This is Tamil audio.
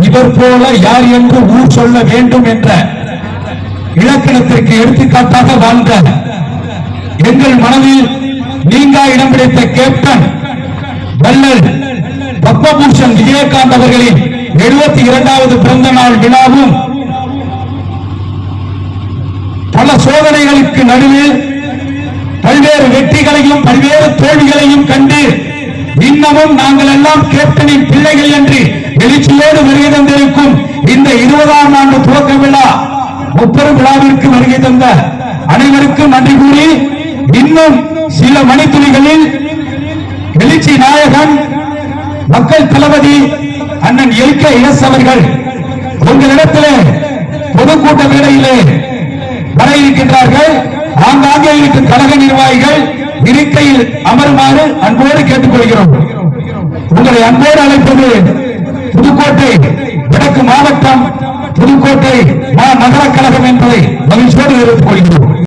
இவர் போல யார் என்று ஊர் சொல்ல வேண்டும் என்ற இலக்கணத்திற்கு எடுத்துக்காட்டாக வாழ்ந்த எங்கள் மனதில் நீங்கா இடம் பிடித்த கேப்டன் வள்ளல் பத்மபூஷன் விஜயகாந்த் அவர்களின் 72வது பிறந்த நாள் விழாவும் பல சோதனைகளுக்கு நடுவில் பல்வேறு வெற்றிகளையும் பல்வேறு தோல்விகளையும் கண்டு இன்னமும் நாங்கள் எல்லாம் கேப்டனின் பிள்ளைகள் என்று எழுச்சியோடு வருகை தந்திருக்கும் இந்த 20ஆம் ஆண்டு துவக்க விழா முப்பெரும் விழாவிற்கு வருகை தந்த அனைவருக்கும் நன்றி கூறி இன்னும் சில மணித்துளிகளில் எழுச்சி நாயகன் மக்கள் தளபதி அண்ணன் எல்கே எஸ் அவர்கள் உங்களிடத்திலே பொதுக்கூட்ட மேடையிலே வர இருக்கின்றார்கள். ஆங்காங்கே இருக்கும் கழக நிர்வாகிகள் இருக்கையில் அமருமாறு அன்போடு கேட்டுக் கொள்கிறோம். உங்களை அன்போடு அழைப்பது புதுக்கோட்டை வடக்கு மாவட்டம் புதுக்கோட்டை நகர கழகம் என்பதை மகிழ்ச்சியோடு தெரிவித்துக் கொள்கிறோம்.